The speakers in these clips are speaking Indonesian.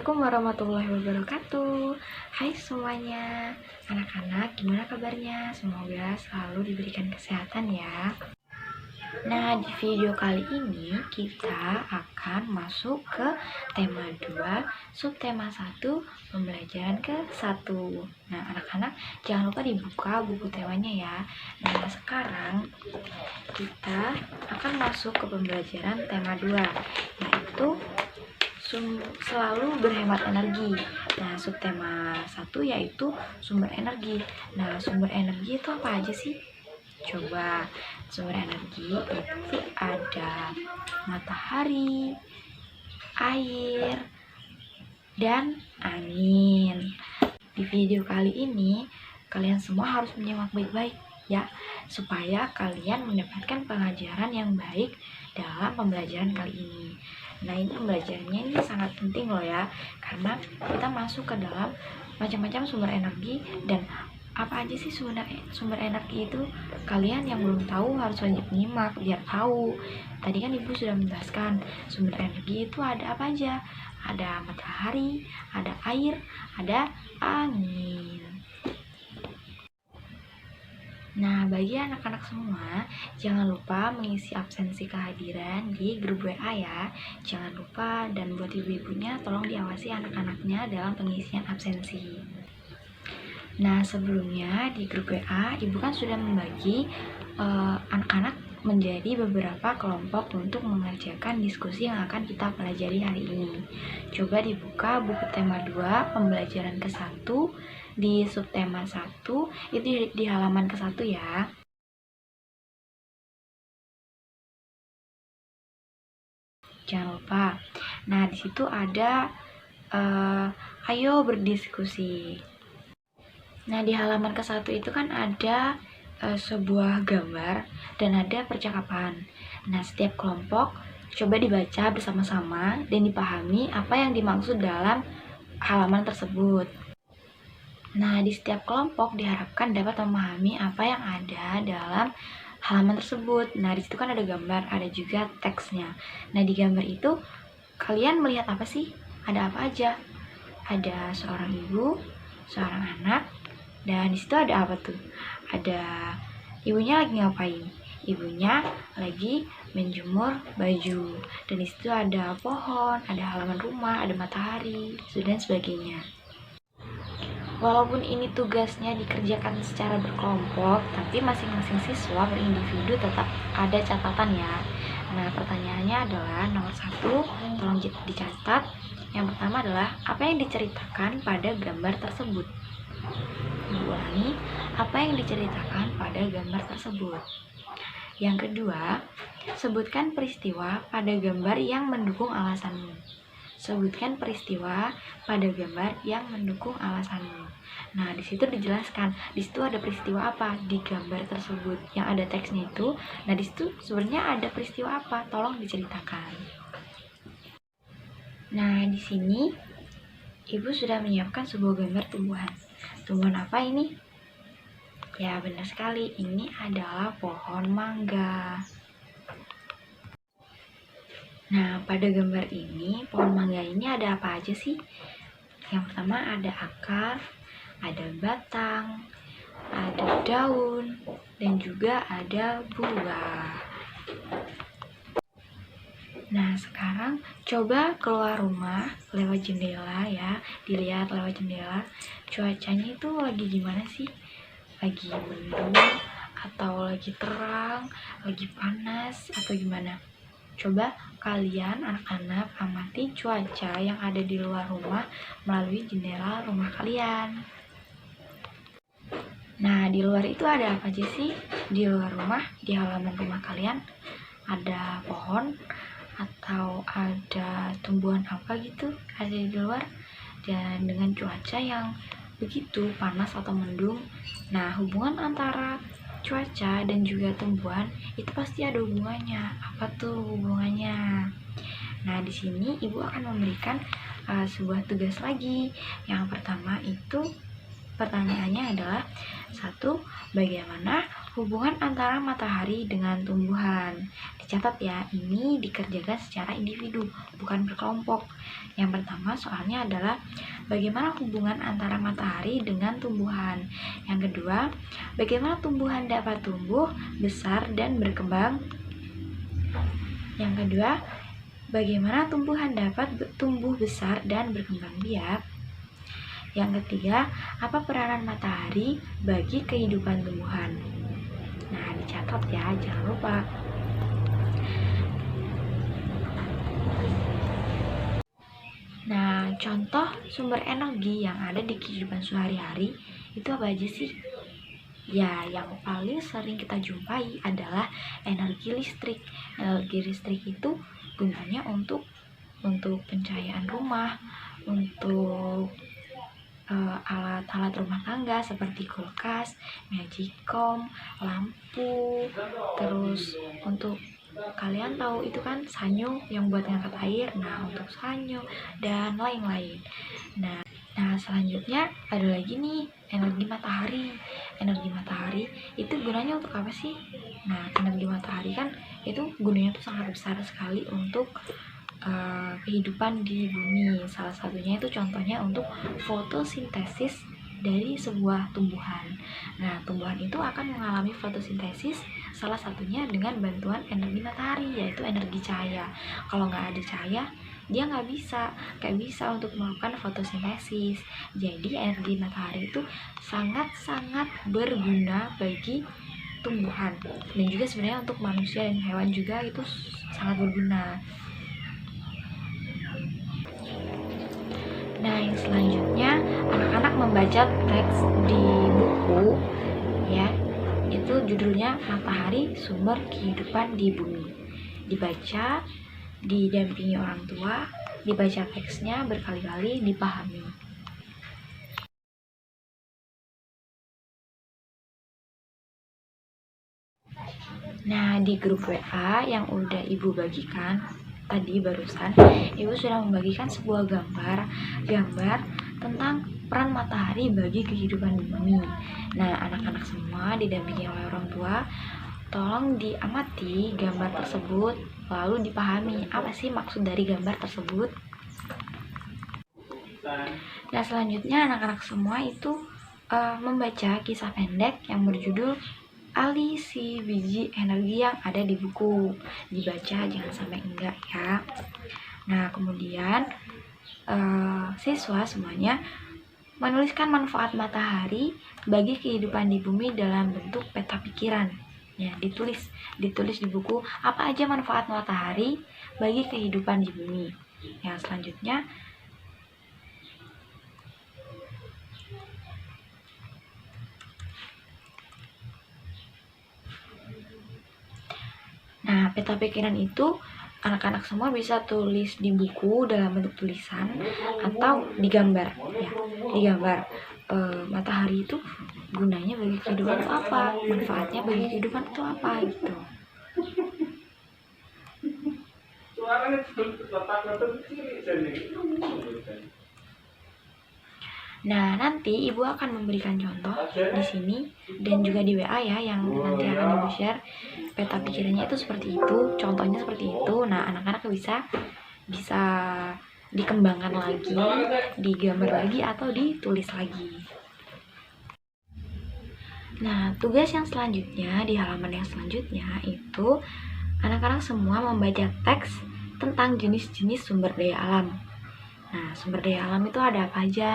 Assalamualaikum warahmatullahi wabarakatuh. Hai semuanya, anak-anak gimana kabarnya? Semoga selalu diberikan kesehatan ya. Nah, di video kali ini kita akan masuk ke tema 2, subtema 1, pembelajaran ke-1. Nah, anak-anak jangan lupa dibuka buku temanya ya. Nah, sekarang kita akan masuk ke pembelajaran tema 2, yaitu selalu berhemat energi. Nah, subtema 1 yaitu sumber energi. Nah, sumber energi itu apa aja sih? Coba, sumber energi itu ada matahari, air, dan angin. Di video kali ini, kalian semua harus menyimak baik-baik ya, supaya kalian mendapatkan pelajaran yang baik dalam pembelajaran kali ini. Nah, ini pembelajarannya ini sangat penting loh ya, karena kita masuk ke dalam macam-macam sumber energi. Dan apa aja sih sumber energi itu? Kalian yang belum tahu harus wajib nyimak biar tahu. Tadi kan ibu sudah menjelaskan sumber energi itu ada apa aja. Ada matahari, ada air, ada angin. Nah, bagi anak-anak semua, jangan lupa mengisi absensi kehadiran di grup WA ya. Jangan lupa, dan buat ibu-ibunya tolong diawasi anak-anaknya dalam pengisian absensi. Nah, sebelumnya di grup WA, ibu kan sudah membagi anak-anak menjadi beberapa kelompok untuk mengerjakan diskusi yang akan kita pelajari hari ini. Coba dibuka buku tema 2, pembelajaran ke-1, di subtema 1, itu di halaman ke-1 ya. Jangan lupa. Nah, di situ ada ayo berdiskusi. Nah, di halaman ke-1 itu kan ada sebuah gambar dan ada percakapan. Nah, setiap kelompok coba dibaca bersama-sama dan dipahami apa yang dimaksud dalam halaman tersebut. Nah, di setiap kelompok diharapkan dapat memahami apa yang ada dalam halaman tersebut. Nah, di situ kan ada gambar, ada juga teksnya. Nah, di gambar itu kalian melihat apa sih? Ada apa aja? Ada seorang ibu, seorang anak, dan di situ ada apa tuh? Ada ibunya lagi ngapain? Ibunya lagi menjemur baju. Dan di situ ada pohon, ada halaman rumah, ada matahari, dan sebagainya. Walaupun ini tugasnya dikerjakan secara berkelompok, tapi masing-masing siswa berindividu tetap ada catatan ya. Nah, pertanyaannya adalah nomor 1, tolong dicatat. Yang pertama adalah, apa yang diceritakan pada gambar tersebut? Ulangi, apa yang diceritakan pada gambar tersebut? Yang kedua, sebutkan peristiwa pada gambar yang mendukung alasanmu. Sebutkan peristiwa pada gambar yang mendukung alasanmu. Nah, di situ dijelaskan, di situ ada peristiwa apa di gambar tersebut yang ada teksnya itu. Nah, di situ sebenarnya ada peristiwa apa? Tolong diceritakan. Nah, di sini ibu sudah menyiapkan sebuah gambar tumbuhan. Tumbuhan apa ini? Ya, benar sekali, ini adalah pohon mangga. Nah, pada gambar ini, pohon mangga ini ada apa aja sih? Yang pertama ada akar, ada batang, ada daun, dan juga ada buah. Nah, sekarang coba keluar rumah lewat jendela ya. Dilihat lewat jendela, cuacanya itu lagi gimana sih? Lagi mendung, atau lagi terang, lagi panas, atau gimana? Coba kalian anak-anak amati cuaca yang ada di luar rumah melalui jendela rumah kalian. Nah, di luar itu ada apa aja sih? Di luar rumah, di halaman rumah kalian ada pohon atau ada tumbuhan apa gitu ada di luar. Dan dengan cuaca yang begitu panas atau mendung, nah hubungan antara cuaca dan juga tumbuhan itu pasti ada hubungannya. Apa tuh hubungannya? Nah, di sini ibu akan memberikan sebuah tugas lagi. Yang pertama itu pertanyaannya adalah 1, bagaimana Hubungan antara matahari dengan tumbuhan. Dicatat ya, ini dikerjakan secara individu, bukan berkelompok. Yang pertama soalnya adalah bagaimana hubungan antara matahari dengan tumbuhan. Yang kedua, bagaimana tumbuhan dapat tumbuh, besar, dan berkembang. Yang kedua, bagaimana tumbuhan dapat tumbuh besar dan berkembang biak. Yang ketiga, apa peranan matahari bagi kehidupan tumbuhan. Nah, dicatat ya, jangan lupa. Nah, contoh sumber energi yang ada di kehidupan sehari-hari itu apa aja sih? Ya, yang paling sering kita jumpai adalah energi listrik. Energi listrik itu gunanya untuk pencahayaan rumah, untuk alat-alat rumah tangga seperti kulkas, magicom, lampu, terus untuk kalian tahu itu kan sanyo yang buat ngangkat air, nah untuk sanyo dan lain-lain. Nah, selanjutnya ada lagi nih energi matahari. Energi matahari itu gunanya untuk apa sih? Nah, energi matahari kan itu gunanya tuh sangat besar sekali untuk kehidupan di bumi. Salah satunya itu contohnya untuk fotosintesis dari sebuah tumbuhan. Nah, tumbuhan itu akan mengalami fotosintesis salah satunya dengan bantuan energi matahari, yaitu energi cahaya. Kalau nggak ada cahaya, dia nggak bisa untuk melakukan fotosintesis. Jadi energi matahari itu sangat-sangat berguna bagi tumbuhan, dan juga sebenarnya untuk manusia dan hewan juga itu sangat berguna. Nah, yang selanjutnya anak-anak membaca teks di buku ya, itu judulnya Matahari Sumber Kehidupan di Bumi. Dibaca, didampingi orang tua, dibaca teksnya berkali-kali, dipahami. Nah, di grup WA yang udah Ibu bagikan tadi barusan, Ibu sudah membagikan sebuah gambar tentang peran matahari bagi kehidupan di bumi. Nah, anak-anak semua didampingi oleh orang tua, tolong diamati gambar tersebut, lalu dipahami apa sih maksud dari gambar tersebut. Nah, selanjutnya anak-anak semua itu membaca kisah pendek yang berjudul Ali si biji energi yang ada di buku. Dibaca, jangan sampai enggak ya. Nah, kemudian siswa semuanya menuliskan manfaat matahari bagi kehidupan di bumi dalam bentuk peta pikiran. Ya, ditulis di buku apa aja manfaat matahari bagi kehidupan di bumi. Yang selanjutnya peta pikiran itu anak-anak semua bisa tulis di buku dalam bentuk tulisan atau digambar ya. Digambar matahari itu gunanya bagi kehidupan itu apa, manfaatnya bagi kehidupan itu apa gitu. Nah, nanti Ibu akan memberikan contoh di sini dan juga di WA ya, yang nanti akan Ibu share. Peta pikirannya itu seperti itu, contohnya seperti itu. Nah, anak-anak bisa dikembangkan lagi, digambar lagi, atau ditulis lagi. Nah, tugas yang selanjutnya di halaman yang selanjutnya itu anak-anak semua membaca teks tentang jenis-jenis sumber daya alam. Nah, sumber daya alam itu ada apa aja?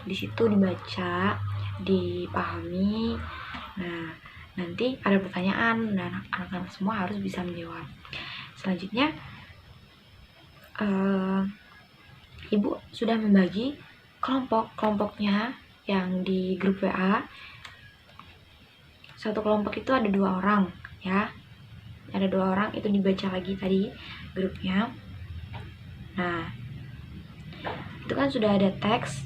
Di situ dibaca, dipahami. Nah, nanti ada pertanyaan dan anak-anak semua harus bisa menjawab. Selanjutnya, Ibu sudah membagi kelompoknya yang di grup WA. Satu kelompok itu ada 2 orang ya. Ada 2 orang, itu dibaca lagi tadi grupnya. Nah, itu kan sudah ada teks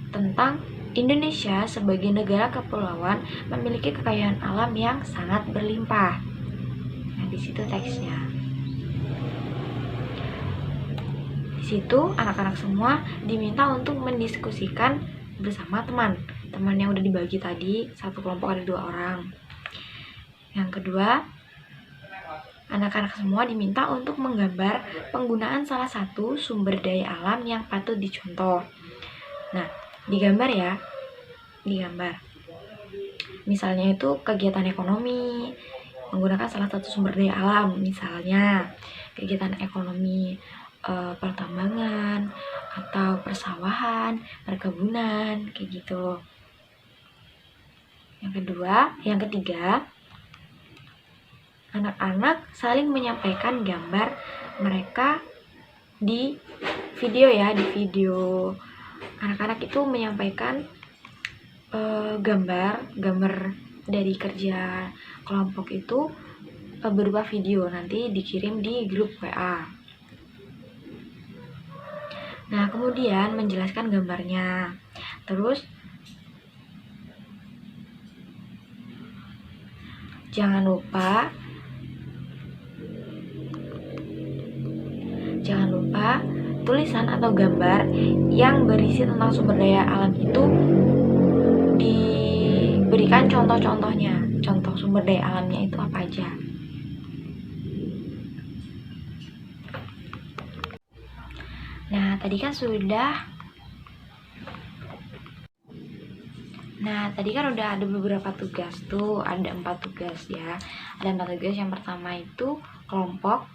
tentang Indonesia sebagai negara kepulauan memiliki kekayaan alam yang sangat berlimpah. Nah, di situ teksnya. Di situ anak-anak semua diminta untuk mendiskusikan bersama teman. teman yang udah dibagi tadi, satu kelompok ada 2 orang. Yang kedua, anak-anak semua diminta untuk menggambar penggunaan salah satu sumber daya alam yang patut dicontoh. Nah, digambar ya, digambar. Misalnya itu kegiatan ekonomi, menggunakan salah satu sumber daya alam, misalnya kegiatan ekonomi pertambangan atau persawahan, perkebunan, kayak gitu. Yang ketiga, anak-anak saling menyampaikan gambar mereka di video ya, di video. Anak-anak itu menyampaikan gambar dari kerja kelompok itu berupa video, nanti dikirim di grup WA. Nah, kemudian menjelaskan gambarnya. Terus jangan lupa tulisan atau gambar yang berisi tentang sumber daya alam itu diberikan contoh-contohnya. Contoh sumber daya alamnya itu apa aja. Nah, tadi kan udah ada beberapa tugas tuh, ada 4 tugas ya. Ada 4 tugas. Yang pertama itu kelompok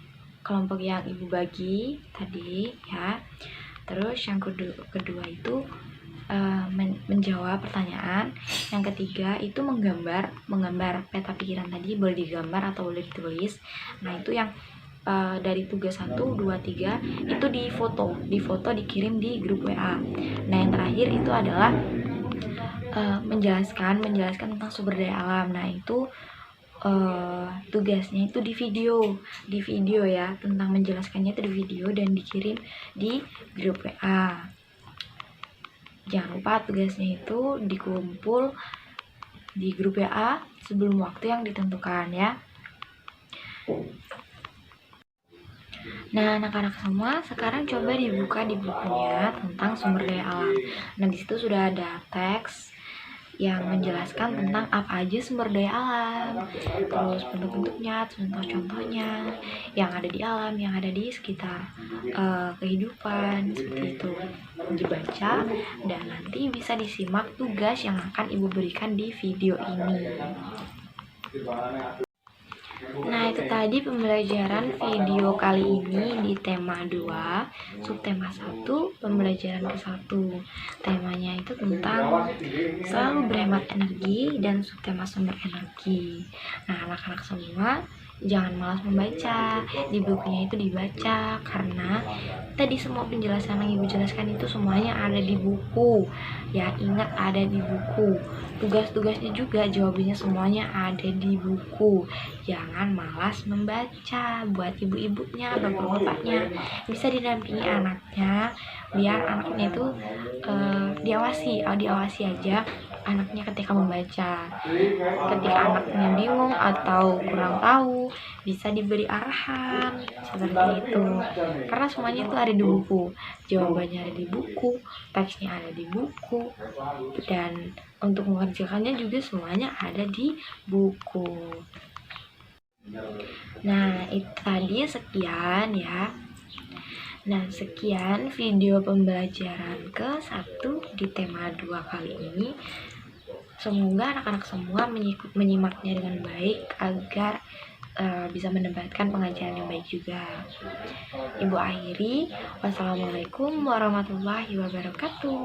yang ibu bagi tadi ya. Terus yang kedua itu menjawab pertanyaan. Yang ketiga itu menggambar peta pikiran tadi, boleh digambar atau boleh ditulis. Nah, itu yang dari tugas 1, 2, 3 itu difoto dikirim di grup WA. Nah, yang terakhir itu adalah menjelaskan tentang sumber daya alam. Nah, itu tugasnya itu di video ya, tentang menjelaskannya itu di video dan dikirim di grup WA. Jangan lupa tugasnya itu dikumpul di grup WA sebelum waktu yang ditentukan ya. Nah, anak-anak semua sekarang coba dibuka di bukunya tentang sumber daya alam. Nah, di situ sudah ada teks yang menjelaskan tentang apa aja sumber daya alam, terus bentuk-bentuknya, contoh-contohnya yang ada di alam, yang ada di sekitar kehidupan, seperti itu. Dibaca dan nanti bisa disimak tugas yang akan ibu berikan di video ini. Nah, itu tadi pembelajaran video kali ini di tema 2, subtema 1, pembelajaran ke-1. Temanya itu tentang selalu berhemat energi dan subtema sumber energi. Nah, anak-anak semua jangan malas membaca, di bukunya itu dibaca, karena tadi semua penjelasan yang ibu jelaskan itu semuanya ada di buku ya. Ingat, ada di buku. Tugas-tugasnya juga jawabannya semuanya ada di buku. Jangan malas membaca. Buat ibu-ibunya, bapak-bapaknya bisa didampingi anaknya, biar anaknya itu diawasi aja anaknya ketika membaca. Ketika anaknya bingung atau kurang tahu, bisa diberi arahan seperti itu, karena semuanya itu ada di buku. Jawabannya ada di buku, teksnya ada di buku, dan untuk mengerjakannya juga semuanya ada di buku. Nah, itu tadi sekian ya. Nah, sekian video pembelajaran ke-1 di tema 2 kali ini. Semoga anak-anak semua menyimaknya dengan baik agar bisa mendapatkan pengajaran yang baik juga. Ibu akhiri, wassalamualaikum warahmatullahi wabarakatuh.